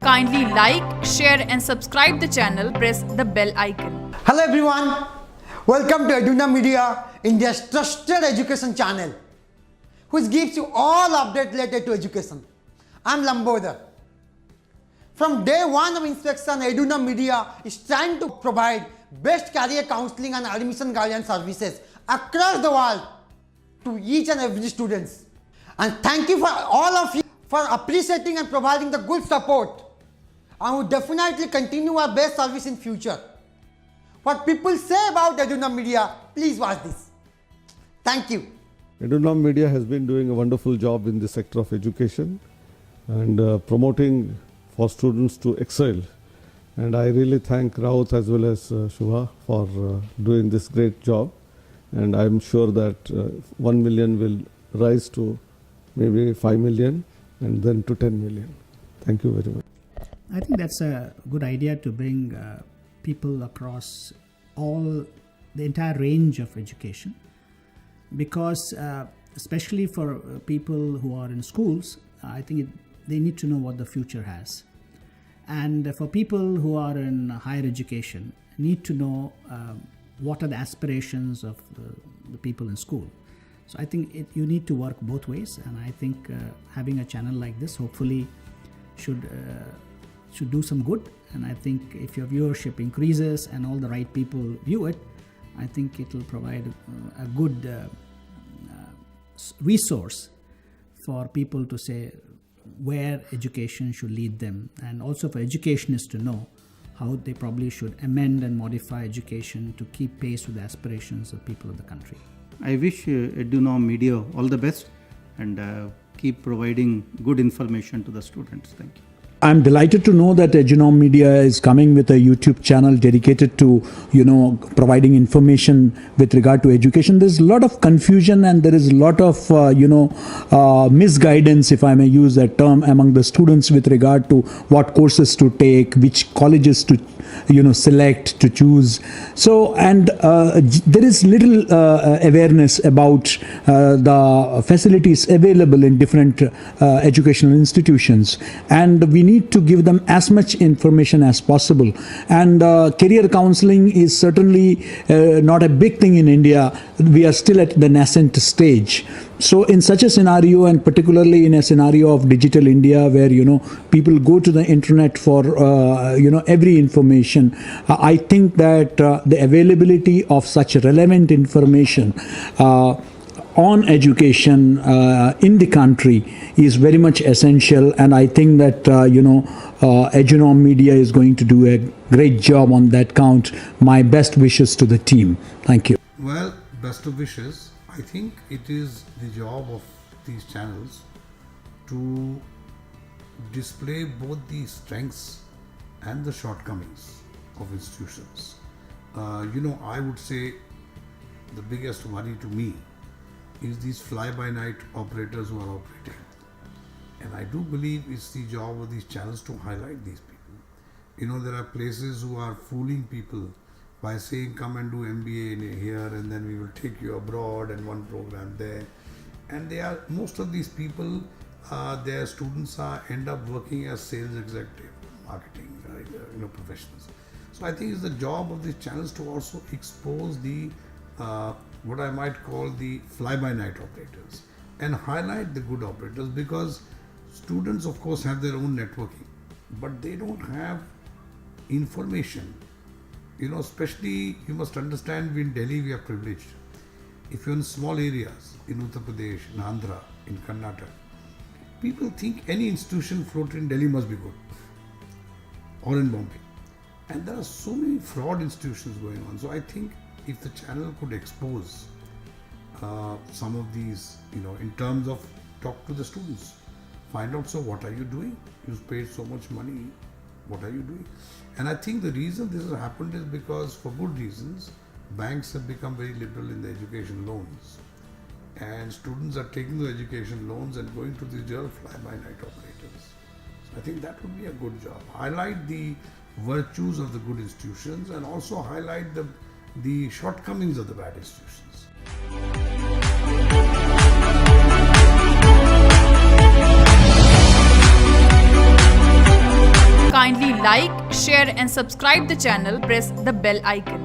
Kindly like, share and subscribe the channel. Press the bell icon. Hello everyone. Welcome to EDUNOM Media, India's trusted education channel, which gives you all updates related to education. I'm Lambodar. From day one of inspection, EDUNOM Media is trying to provide best career counseling and admission guidance services across the world to each and every students. And thank you for all of you for appreciating and providing the good support. I will definitely continue our best service in future. What people say about EDUNOM Media, please watch this. Thank you. EDUNOM Media has been doing a wonderful job in the sector of education and promoting for students to excel. And I really thank Raut as well as Shubha for doing this great job. And I'm sure that 1 million will rise to maybe 5 million and then to 10 million. Thank you very much. I think that's a good idea to bring people across the entire range of education, because especially for people who are in schools, I think they need to know what the future has. And for people who are in higher education, need to know what are the aspirations of the people in school. So I think you need to work both ways, and I think having a channel like this hopefully should do some good. And I think if your viewership increases and all the right people view it, I think it will provide a good resource for people to say where education should lead them, and also for educationists to know how they probably should amend and modify education to keep pace with the aspirations of people of the country. I wish EDUNOM Media all the best and keep providing good information to the students. Thank you. I'm delighted to know that EDUNOM Media is coming with a YouTube channel dedicated to, providing information with regard to education. There's a lot of confusion and there is a lot of, misguidance, if I may use that term, among the students with regard to what courses to take, which colleges to, select, to choose. So, and there is little awareness about the facilities available in different educational institutions. And we need to give them as much information as possible. And career counseling is certainly not a big thing in India. We are still at the nascent stage. So in such a scenario, and particularly in a scenario of digital India where, people go to the internet for, every information, I think that the availability of such relevant information on education in the country is very much essential, and I think that EDUNOM Media is going to do a great job on that count. My best wishes to the team. Thank you. Well, best of wishes. I think it is the job of these channels to display both the strengths and the shortcomings of institutions. I would say the biggest worry to me is these fly-by-night operators who are operating. And I do believe it's the job of these channels to highlight these people. There are places who are fooling people by saying come and do MBA in here and then we will take you abroad and one program there. And most of these people, their students end up working as sales executive, marketing, professionals. So I think it's the job of these channels to also expose the what I might call the fly-by-night operators and highlight the good operators, because students of course have their own networking, but they don't have information. Especially you must understand, in Delhi we are privileged. If you're in small areas, in Uttar Pradesh, in Andhra, in Karnataka, people think any institution floated in Delhi must be good, or in Bombay. And there are so many fraud institutions going on. So I think if the channel could expose some of these, in terms of talk to the students, find out, so what are you doing? You've paid so much money, what are you doing? And I think the reason this has happened is because, for good reasons, banks have become very liberal in the education loans. And students are taking the education loans and going to these real fly-by-night operators. So I think that would be a good job. Highlight the virtues of the good institutions and also highlight the shortcomings of the bad institutions. like, share and subscribe the channel, press the bell icon.